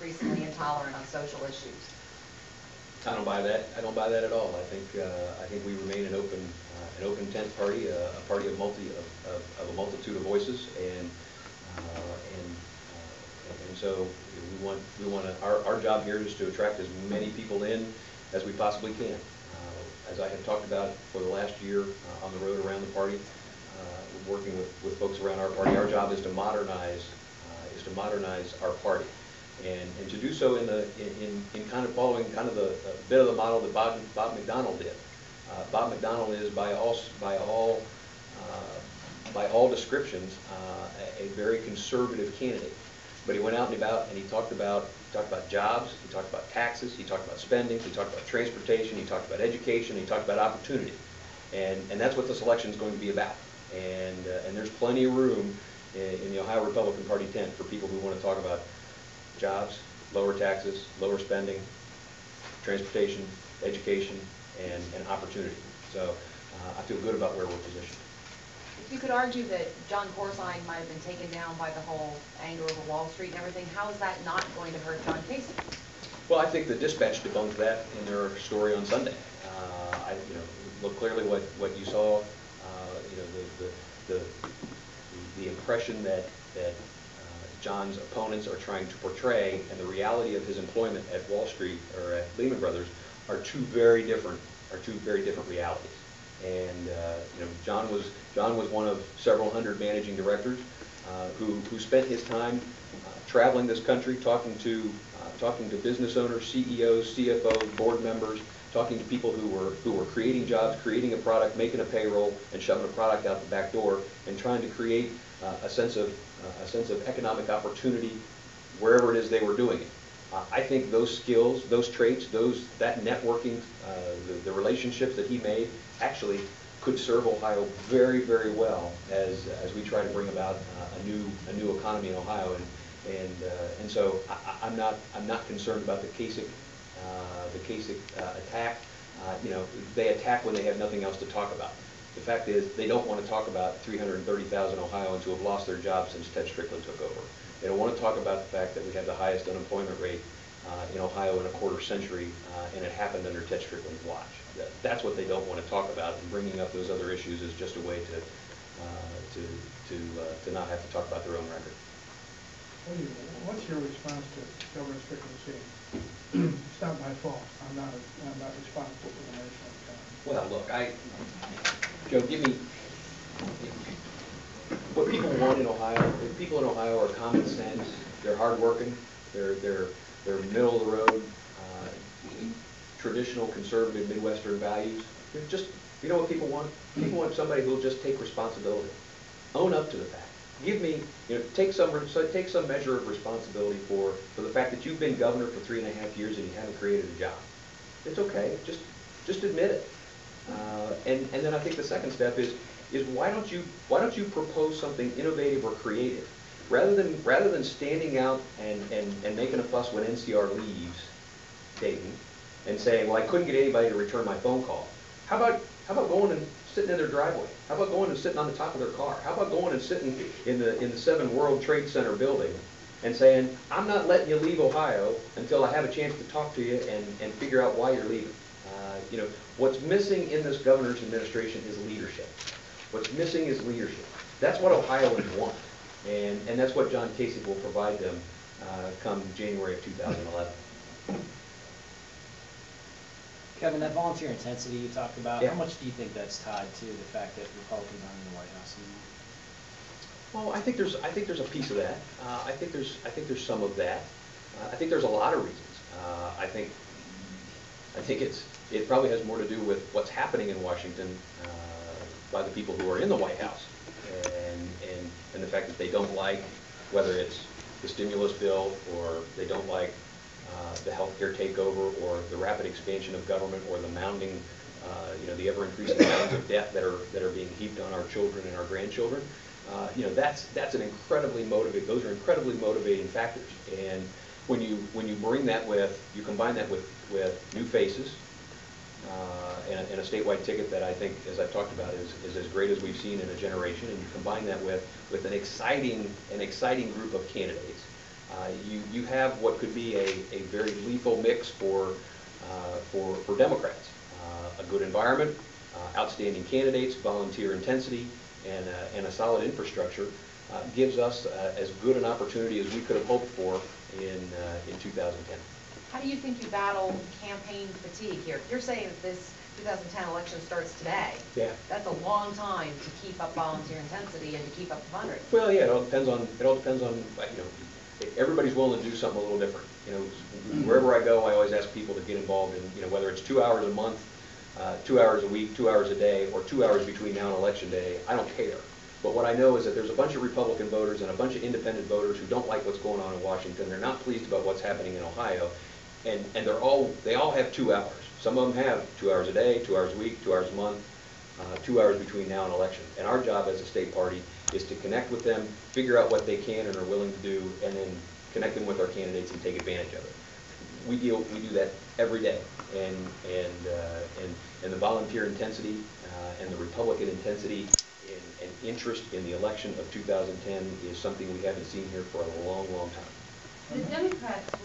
increasingly intolerant on social issues. I don't buy that. I don't buy that at all. I think we remain an open tent party, a party of a multitude of voices, and so we want to. Our job here is to attract as many people in as we possibly can. As I have talked about for the last year on the road around the party, working with folks around our party, our job is to modernize our party. And to do so in kind of following kind of the bit of the model that Bob McDonnell did. Bob McDonnell is by all descriptions a very conservative candidate, but he went out and about and he talked about jobs, he talked about taxes, he talked about spending, he talked about transportation, he talked about education, he talked about opportunity, and that's what this election is going to be about. And there's plenty of room in the Ohio Republican Party tent for people who want to talk about jobs, lower taxes, lower spending, transportation, education, and opportunity. So I feel good about where we're positioned. You could argue that John Corzine might have been taken down by the whole anger over Wall Street and everything. How is that not going to hurt John Casey? Well, I think the Dispatch debunked that in their story on Sunday. Look clearly what you saw. The impression that John's opponents are trying to portray and the reality of his employment at Wall Street or at Lehman Brothers are two very different realities. And John was one of several hundred managing directors who spent his time traveling this country, talking to business owners, CEOs, CFOs, board members, talking to people who were creating jobs, creating a product, making a payroll, and shoving a product out the back door, and trying to create a sense of economic opportunity wherever it is they were doing it. I think those skills, those traits, that networking, the relationships that he made actually could serve Ohio very, very well as we try to bring about a new economy in Ohio. And so I'm not concerned about the Kasich attack. They attack when they have nothing else to talk about. The fact is, they don't want to talk about 330,000 Ohioans who have lost their jobs since Ted Strickland took over. They don't want to talk about the fact that we have the highest unemployment rate in Ohio in a quarter century, and it happened under Ted Strickland's watch. That's what they don't want to talk about, and bringing up those other issues is just a way to not have to talk about their own record. What's your response to Governor Strickland saying, it's not my fault, I'm not responsible for the national economy? Well, look, Joe, give me what people want in Ohio. People in Ohio are common sense. They're hardworking. They're middle of the road, traditional conservative Midwestern values. You know what people want? People want somebody who will just take responsibility, own up to the fact. Give me, take some measure of responsibility for the fact that you've been governor for 3.5 years and you haven't created a job. It's okay. Just admit it. And then I think the second step is why don't you propose something innovative or creative rather than standing out and making a fuss when NCR leaves Dayton and saying, well, I couldn't get anybody to return my phone call. How about going and sitting in their driveway? How about going and sitting on the top of their car? How about going and sitting in the 7 World Trade Center building and saying, I'm not letting you leave Ohio until I have a chance to talk to you and figure out why you're leaving. What's missing in this governor's administration is leadership. What's missing is leadership. That's what Ohioans want, and that's what John Kasich will provide them come January of 2011. Kevin, that volunteer intensity you talked about, yeah. How much do you think that's tied to the fact that Republicans aren't in the White House anymore? Well, I think there's a piece of that. I think there's some of that. I think there's a lot of reasons. I think it probably has more to do with what's happening in Washington by the people who are in the White House, and the fact that they don't like whether it's the stimulus bill or they don't like the healthcare takeover or the rapid expansion of government or the mounting, the ever-increasing amounts of debt that are being heaped on our children and our grandchildren. That's an incredibly motivating. Those are incredibly motivating factors. And when you combine that with new faces and a statewide ticket that I think, as I've talked about, is as great as we've seen in a generation, and you combine that with an exciting group of candidates, you have what could be a very lethal mix for Democrats. A good environment, outstanding candidates, volunteer intensity, and a solid infrastructure gives us as good an opportunity as we could have hoped for in 2010. How do you think you battle campaign fatigue here? You're saying that this 2010 election starts today. Yeah. That's a long time to keep up volunteer intensity and to keep up the fundraising. Well, yeah, it all depends on everybody's willing to do something a little different. Wherever I go, I always ask people to get involved in, whether it's 2 hours a month, 2 hours a week, 2 hours a day, or 2 hours between now and election day. I don't care. But what I know is that there's a bunch of Republican voters and a bunch of independent voters who don't like what's going on in Washington. They're not pleased about what's happening in Ohio, and they all have 2 hours. Some of them have 2 hours a day, 2 hours a week, 2 hours a month, 2 hours between now and election. And our job as a state party is to connect with them, figure out what they can and are willing to do, and then connect them with our candidates and take advantage of it. We do that every day, and the volunteer intensity and the Republican intensity and interest in the election of 2010 is something we haven't seen here for a long, long time. The Democrats were